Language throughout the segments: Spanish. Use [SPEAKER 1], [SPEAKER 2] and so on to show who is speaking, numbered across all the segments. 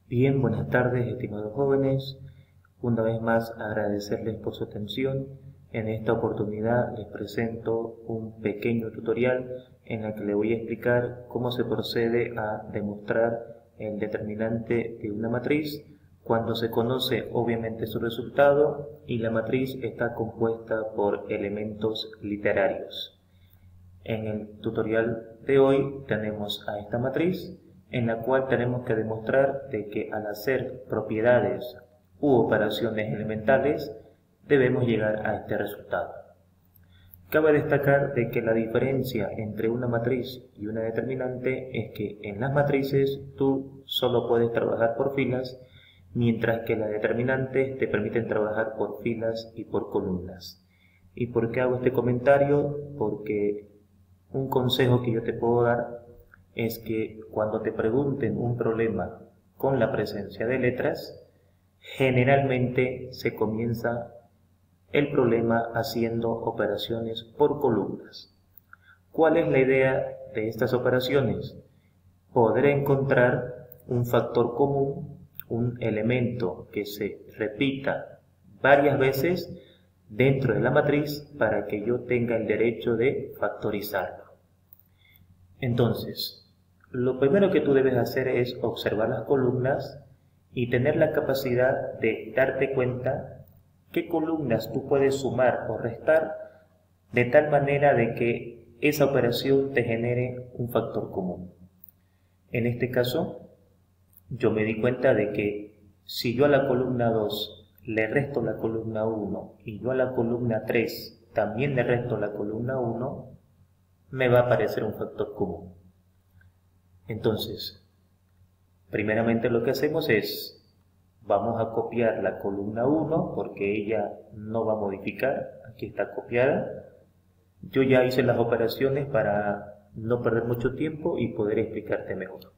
[SPEAKER 1] Bien, buenas tardes, estimados jóvenes. Una vez más agradecerles por su atención. En esta oportunidad les presento un pequeño tutorial en el que les voy a explicar cómo se procede a demostrar el determinante de una matriz cuando se conoce obviamente su resultado y la matriz está compuesta por elementos literarios. En el tutorial de hoy tenemos a esta matriz en la cual tenemos que demostrar de que al hacer propiedades u operaciones elementales debemos llegar a este resultado. Cabe destacar de que la diferencia entre una matriz y una determinante es que en las matrices tú solo puedes trabajar por filas, mientras que las determinantes te permiten trabajar por filas y por columnas. ¿Y por qué hago este comentario? Porque un consejo que yo te puedo dar es que cuando te pregunten un problema con la presencia de letras, generalmente se comienza el problema haciendo operaciones por columnas. ¿Cuál es la idea de estas operaciones? Poder encontrar un factor común, un elemento que se repita varias veces dentro de la matriz para que yo tenga el derecho de factorizarlo. Entonces, lo primero que tú debes hacer es observar las columnas y tener la capacidad de darte cuenta qué columnas tú puedes sumar o restar de tal manera de que esa operación te genere un factor común. En este caso, yo me di cuenta de que si yo a la columna 2 le resto la columna 1 y yo a la columna 3 también le resto la columna 1, me va a aparecer un factor común. Entonces, primeramente lo que hacemos es, vamos a copiar la columna 1 porque ella no va a modificar, aquí está copiada. Yo ya hice las operaciones para no perder mucho tiempo y poder explicarte mejor.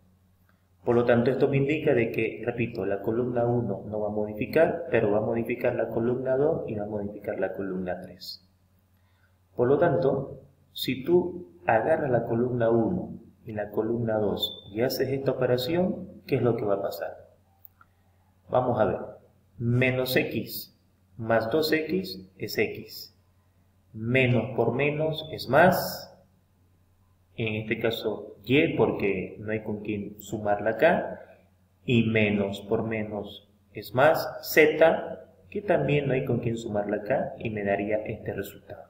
[SPEAKER 1] Por lo tanto, esto me indica de que, repito, la columna 1 no va a modificar, pero va a modificar la columna 2 y va a modificar la columna 3. Por lo tanto, si tú agarras la columna 1 y la columna 2 y haces esta operación, ¿qué es lo que va a pasar? Vamos a ver, menos x más 2x es x, menos por menos es más, en este caso y porque no hay con quién sumarla acá, y menos por menos es más z, que también no hay con quién sumarla acá y me daría este resultado.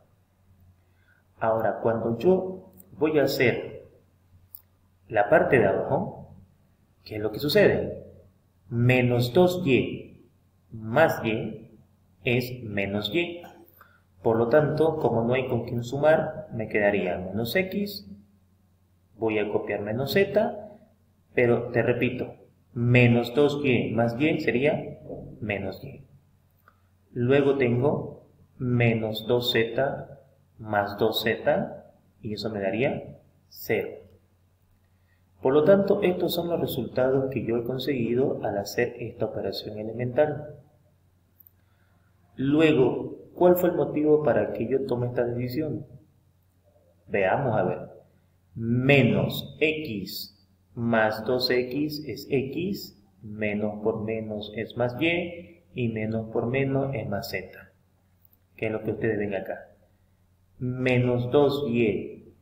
[SPEAKER 1] Ahora, cuando yo voy a hacer la parte de abajo, ¿qué es lo que sucede? Menos 2y más y es menos y. Por lo tanto, como no hay con quién sumar, me quedaría menos x, voy a copiar menos z, pero te repito, menos 2y más y sería menos y. Luego tengo menos 2z más 2z, y eso me daría 0. Por lo tanto, estos son los resultados que yo he conseguido al hacer esta operación elemental. Luego, ¿cuál fue el motivo para que yo tome esta decisión? Veamos a ver. Menos x más 2x es x, menos por menos es más y menos por menos es más z, que es lo que ustedes ven acá. Menos 2y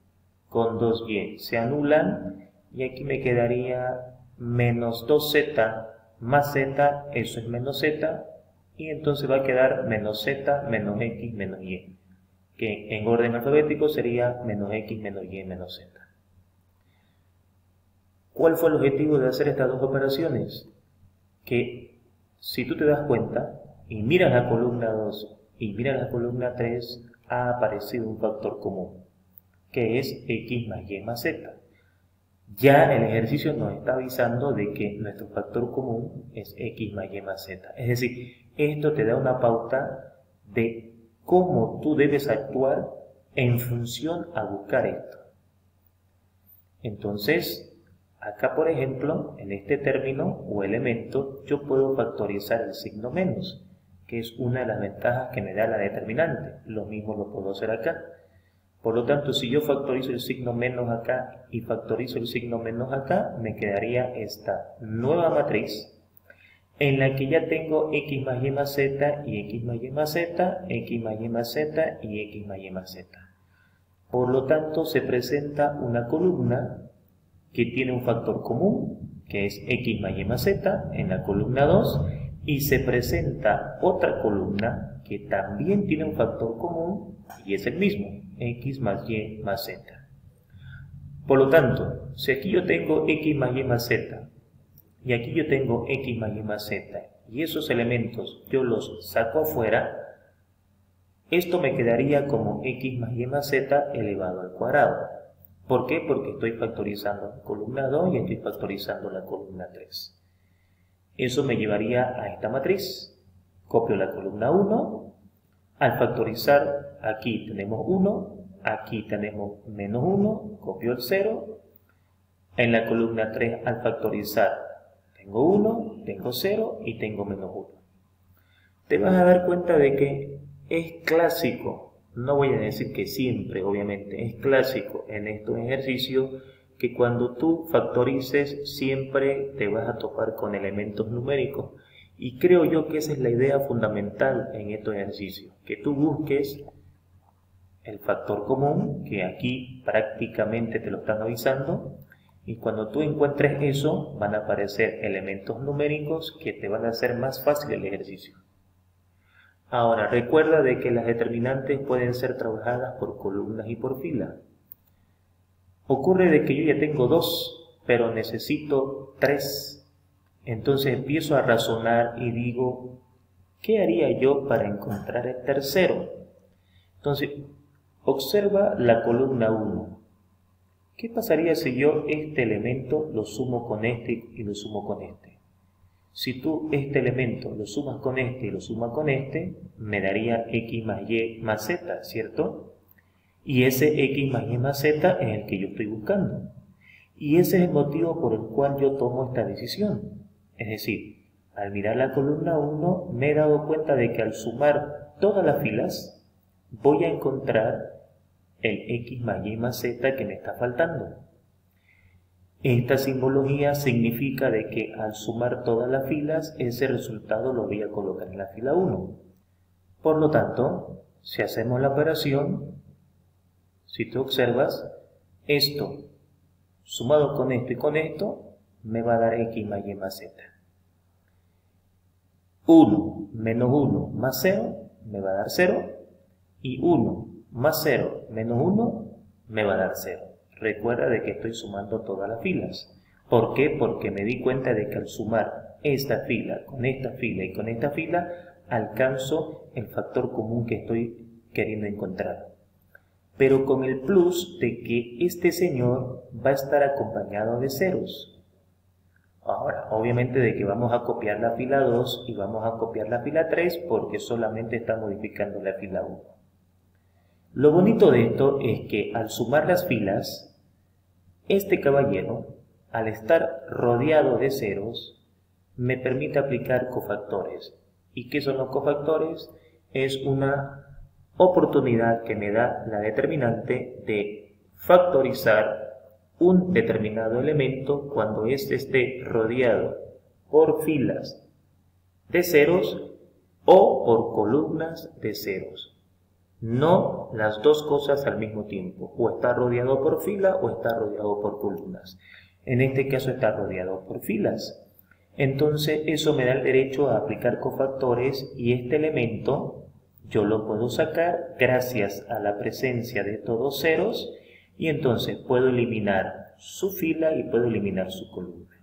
[SPEAKER 1] con 2y se anulan y aquí me quedaría menos 2z más z, eso es menos z, y entonces va a quedar menos z menos x menos y, que en orden alfabético sería menos x menos y menos z. ¿Cuál fue el objetivo de hacer estas dos operaciones? Que si tú te das cuenta y miras la columna 2 y miras la columna 3, ha aparecido un factor común, que es x más y más z. Ya el ejercicio nos está avisando de que nuestro factor común es x más y más z. Es decir, esto te da una pauta de cómo tú debes actuar en función a buscar esto. Entonces, acá por ejemplo, en este término o elemento, yo puedo factorizar el signo menos, que es una de las ventajas que me da la determinante. Lo mismo lo puedo hacer acá. Por lo tanto, si yo factorizo el signo menos acá y factorizo el signo menos acá, me quedaría esta nueva matriz en la que ya tengo x más y más z y x más y más z, x más y más z y x más y más z. Por lo tanto, se presenta una columna que tiene un factor común, que es x más y más z, en la columna 2, y se presenta otra columna que también tiene un factor común, y es el mismo, x más y más z. Por lo tanto, si aquí yo tengo x más y más z, y aquí yo tengo x más y más z, y esos elementos yo los saco afuera, esto me quedaría como x más y más z elevado al cuadrado. ¿Por qué? Porque estoy factorizando la columna 2 y estoy factorizando la columna 3. Eso me llevaría a esta matriz. Copio la columna 1. Al factorizar, aquí tenemos 1, aquí tenemos menos 1, copio el 0. En la columna 3, al factorizar, tengo 1, tengo 0 y tengo menos 1. Te vas a dar cuenta de que es clásico. No voy a decir que siempre, obviamente, es clásico en estos ejercicios que cuando tú factorices siempre te vas a topar con elementos numéricos. Y creo yo que esa es la idea fundamental en estos ejercicios, que tú busques el factor común, que aquí prácticamente te lo están avisando, y cuando tú encuentres eso van a aparecer elementos numéricos que te van a hacer más fácil el ejercicio. Ahora, recuerda de que las determinantes pueden ser trabajadas por columnas y por filas. Ocurre de que yo ya tengo 2, pero necesito 3. Entonces empiezo a razonar y digo, ¿qué haría yo para encontrar el tercero? Entonces, observa la columna 1. ¿Qué pasaría si yo este elemento lo sumo con este y lo sumo con este? Si tú este elemento lo sumas con este y lo sumas con este, me daría x más y más z, ¿cierto? Y ese x más y más z es el que yo estoy buscando. Y ese es el motivo por el cual yo tomo esta decisión. Es decir, al mirar la columna 1, me he dado cuenta de que al sumar todas las filas, voy a encontrar el x más y más z que me está faltando. Esta simbología significa de que al sumar todas las filas, ese resultado lo voy a colocar en la fila 1. Por lo tanto, si hacemos la operación, si tú observas, esto sumado con esto y con esto, me va a dar x más y más z. 1 menos 1 más 0 me va a dar 0, y 1 más 0 menos 1 me va a dar 0. Recuerda de que estoy sumando todas las filas. ¿Por qué? Porque me di cuenta de que al sumar esta fila y con esta fila, alcanzo el factor común que estoy queriendo encontrar. Pero con el plus de que este señor va a estar acompañado de ceros. Ahora, obviamente de que vamos a copiar la fila 2 y vamos a copiar la fila 3 porque solamente está modificando la fila 1. Lo bonito de esto es que al sumar las filas, este caballero, al estar rodeado de ceros, me permite aplicar cofactores. ¿Y qué son los cofactores? Es una oportunidad que me da la determinante de factorizar un determinado elemento cuando éste esté rodeado por filas de ceros o por columnas de ceros. No las dos cosas al mismo tiempo, o está rodeado por fila o está rodeado por columnas. En este caso está rodeado por filas. Entonces eso me da el derecho a aplicar cofactores y este elemento yo lo puedo sacar gracias a la presencia de estos dos ceros y entonces puedo eliminar su fila y puedo eliminar su columna.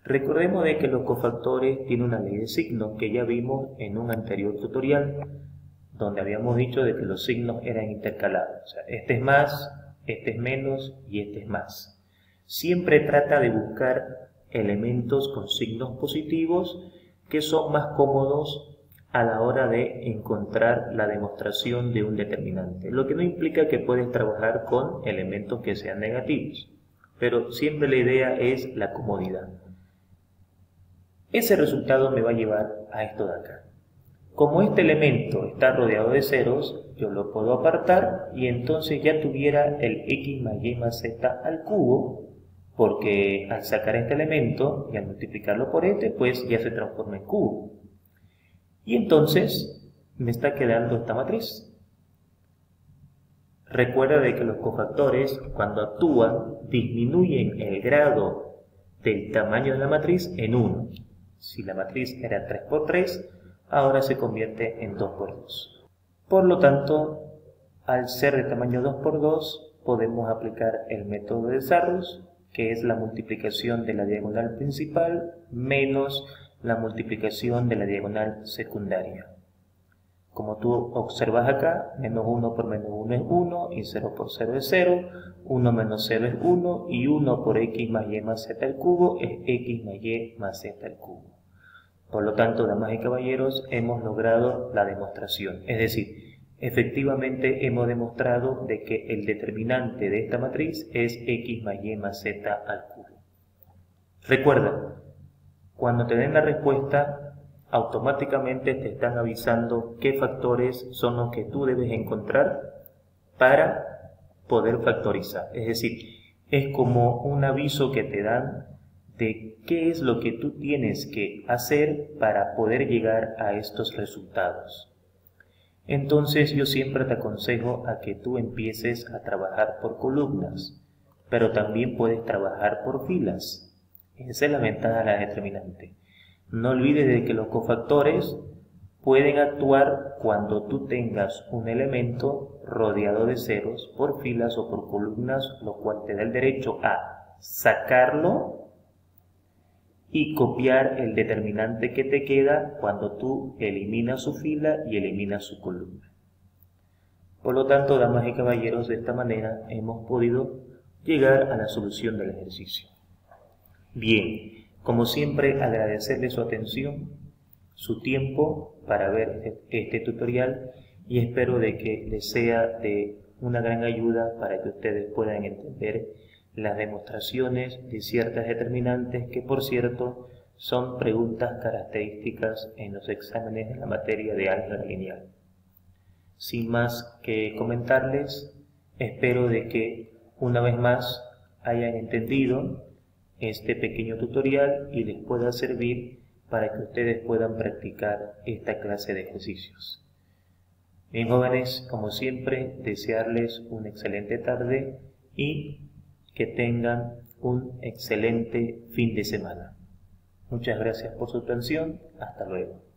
[SPEAKER 1] Recordemos de que los cofactores tienen una ley de signos que ya vimos en un anterior tutorial, donde habíamos dicho de que los signos eran intercalados. O sea, este es más, este es menos y este es más. Siempre trata de buscar elementos con signos positivos que son más cómodos a la hora de encontrar la demostración de un determinante. Lo que no implica que puedes trabajar con elementos que sean negativos, pero siempre la idea es la comodidad. Ese resultado me va a llevar a esto de acá. Como este elemento está rodeado de ceros, yo lo puedo apartar y entonces ya tuviera el x más y más z al cubo porque al sacar este elemento y al multiplicarlo por este, pues ya se transforma en cubo. Y entonces me está quedando esta matriz. Recuerda de que los cofactores, cuando actúan, disminuyen el grado del tamaño de la matriz en 1. Si la matriz era 3 por 3, ahora se convierte en 2 por 2. Por lo tanto, al ser de tamaño 2 por 2, podemos aplicar el método de Sarrus, que es la multiplicación de la diagonal principal menos la multiplicación de la diagonal secundaria. Como tú observas acá, menos 1 por menos 1 es 1, y 0 por 0 es 0, 1 menos 0 es 1, y 1 por x más y más z al cubo es x más y más z al cubo. Por lo tanto, damas y caballeros, hemos logrado la demostración. Es decir, efectivamente hemos demostrado de que el determinante de esta matriz es x más y más z al cubo. Recuerda, cuando te den la respuesta, automáticamente te están avisando qué factores son los que tú debes encontrar para poder factorizar. Es decir, es como un aviso que te dan de qué es lo que tú tienes que hacer para poder llegar a estos resultados. Entonces yo siempre te aconsejo a que tú empieces a trabajar por columnas, pero también puedes trabajar por filas. Esa es la ventaja de la determinante. No olvides de que los cofactores pueden actuar cuando tú tengas un elemento rodeado de ceros por filas o por columnas, lo cual te da el derecho a sacarlo y copiar el determinante que te queda cuando tú eliminas su fila y eliminas su columna. Por lo tanto, damas y caballeros, de esta manera hemos podido llegar a la solución del ejercicio. Bien. Como siempre, agradecerle su atención, su tiempo para ver este tutorial y espero de que les sea de una gran ayuda para que ustedes puedan entender las demostraciones de ciertas determinantes que, por cierto, son preguntas características en los exámenes de la materia de álgebra lineal. Sin más que comentarles, espero de que una vez más hayan entendido este pequeño tutorial y les pueda servir para que ustedes puedan practicar esta clase de ejercicios. Bien, jóvenes, como siempre, desearles una excelente tarde y que tengan un excelente fin de semana. Muchas gracias por su atención. Hasta luego.